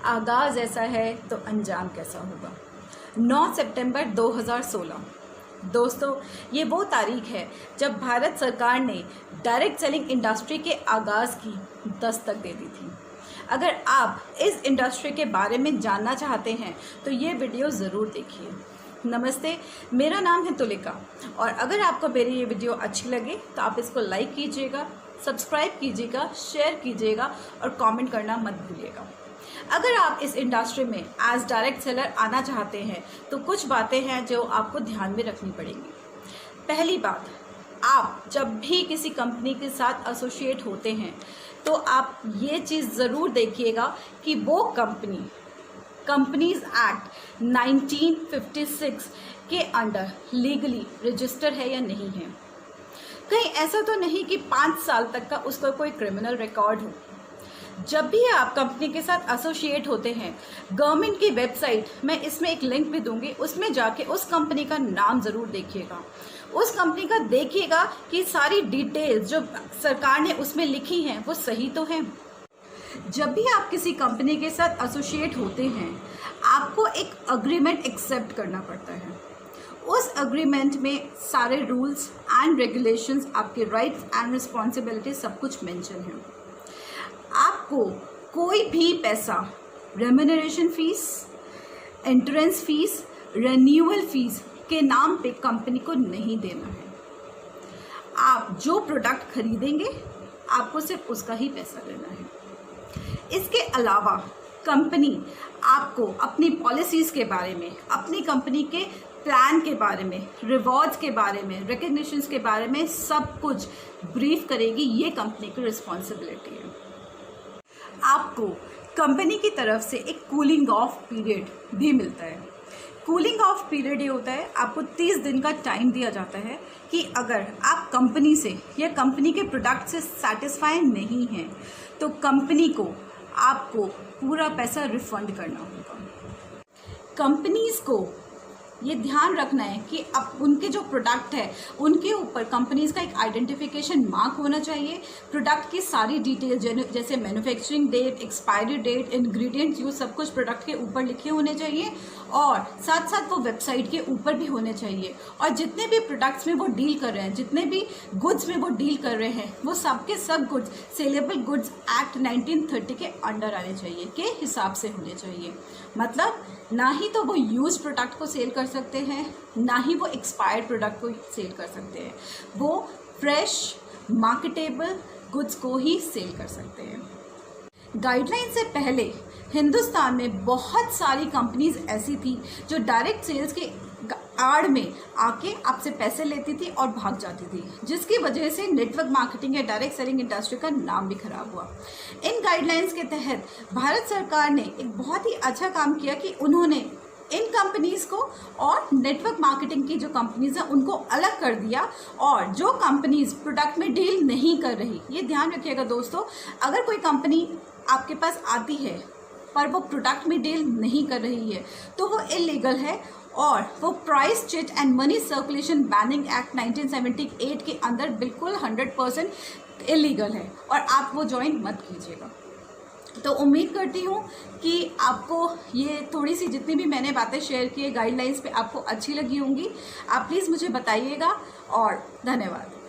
आगाज़ ऐसा है तो अंजाम कैसा होगा। 9 सितंबर 2016 दोस्तों, ये वो तारीख है जब भारत सरकार ने डायरेक्ट सेलिंग इंडस्ट्री के आगाज़ की दस्तक दे दी थी। अगर आप इस इंडस्ट्री के बारे में जानना चाहते हैं तो ये वीडियो ज़रूर देखिए। नमस्ते, मेरा नाम है तुलिका और अगर आपको मेरी ये वीडियो अच्छी लगे तो आप इसको लाइक कीजिएगा, सब्सक्राइब कीजिएगा, शेयर कीजिएगा और कमेंट करना मत भूलिएगा। अगर आप इस इंडस्ट्री में एज डायरेक्ट सेलर आना चाहते हैं तो कुछ बातें हैं जो आपको ध्यान में रखनी पड़ेंगी। पहली बात, आप जब भी किसी कंपनी के साथ एसोसिएट होते हैं तो आप ये चीज़ ज़रूर देखिएगा कि वो कंपनीज एक्ट 1956 के अंडर लीगली रजिस्टर है या नहीं है। कहीं ऐसा तो नहीं कि 5 साल तक का उसका कोई क्रिमिनल रिकॉर्ड हो। जब भी आप कंपनी के साथ एसोसिएट होते हैं, गवर्नमेंट की वेबसाइट, मैं इसमें एक लिंक भी दूंगी, उसमें जाके उस कंपनी का नाम ज़रूर देखिएगा। उस कंपनी का देखिएगा कि सारी डिटेल्स जो सरकार ने उसमें लिखी हैं वो सही तो हैं। जब भी आप किसी कंपनी के साथ एसोसिएट होते हैं, आपको एक अग्रीमेंट एक्सेप्ट करना पड़ता है। उस अग्रीमेंट में सारे रूल्स एंड रेगुलेशंस, आपके राइट्स एंड रिस्पॉन्सिबिलिटी सब कुछ मेंशन है। आपको कोई भी पैसा remuneration fees, entrance fees, renewal fees के नाम पे कंपनी को नहीं देना है। आप जो प्रोडक्ट खरीदेंगे आपको सिर्फ उसका ही पैसा देना है। इसके अलावा कंपनी आपको अपनी पॉलिसीज़ के बारे में, अपनी कंपनी के प्लान के बारे में, रिवॉर्ड्स के बारे में, रिकग्निशंस के बारे में सब कुछ ब्रीफ करेगी। ये कंपनी की रिस्पॉन्सिबिलिटी है। आपको कंपनी की तरफ से एक कूलिंग ऑफ पीरियड भी मिलता है। कूलिंग ऑफ पीरियड ये होता है, आपको 30 दिन का टाइम दिया जाता है कि अगर आप कंपनी से या कंपनी के प्रोडक्ट से सेटिस्फाई नहीं हैं तो कंपनी को आपको पूरा पैसा रिफंड करना होगा। कंपनीज़ को ये ध्यान रखना है कि अब उनके जो प्रोडक्ट है उनके ऊपर कंपनीज़ का एक आइडेंटिफिकेशन मार्क होना चाहिए। प्रोडक्ट की सारी डिटेल जैसे manufacturing date, expiry date, ingredients use सब कुछ प्रोडक्ट के ऊपर लिखे होने चाहिए और साथ साथ वो वेबसाइट के ऊपर भी होने चाहिए। और जितने भी प्रोडक्ट्स में वो डील कर रहे हैं, जितने भी गुड्स में वो डील कर रहे हैं, वो सब के सब गुड्स सेलेबल गुड्स एक्ट 1930 के अंडर आने चाहिए, के हिसाब से होने चाहिए। मतलब ना ही तो वो यूज प्रोडक्ट को सेल कर सकते हैं, ना ही वो एक्सपायर्ड प्रोडक्ट को सेल कर सकते हैं। वो फ्रेश मार्केटेबल गुड्स को ही सेल कर सकते हैं। गाइडलाइन से पहले हिंदुस्तान में बहुत सारी कंपनीज ऐसी थी जो डायरेक्ट सेल्स के आड़ में आके आपसे पैसे लेती थी और भाग जाती थी, जिसकी वजह से नेटवर्क मार्केटिंग या डायरेक्ट सेलिंग इंडस्ट्री का नाम भी खराब हुआ। इन गाइडलाइंस के तहत भारत सरकार ने एक बहुत ही अच्छा काम किया कि उन्होंने इन कंपनीज़ को और नेटवर्क मार्केटिंग की जो कंपनीज़ हैं उनको अलग कर दिया। और जो कंपनीज़ प्रोडक्ट में डील नहीं कर रही, ये ध्यान रखिएगा दोस्तों, अगर कोई कंपनी आपके पास आती है पर वो प्रोडक्ट में डील नहीं कर रही है तो वो इलीगल है और वो price chit and money circulation banning act 1978 के अंदर बिल्कुल 100% इलीगल है और आप वो ज्वाइन मत कीजिएगा। तो उम्मीद करती हूँ कि आपको ये थोड़ी सी जितनी भी मैंने बातें शेयर की है गाइडलाइंस पे आपको अच्छी लगी होंगी। आप प्लीज़ मुझे बताइएगा और धन्यवाद।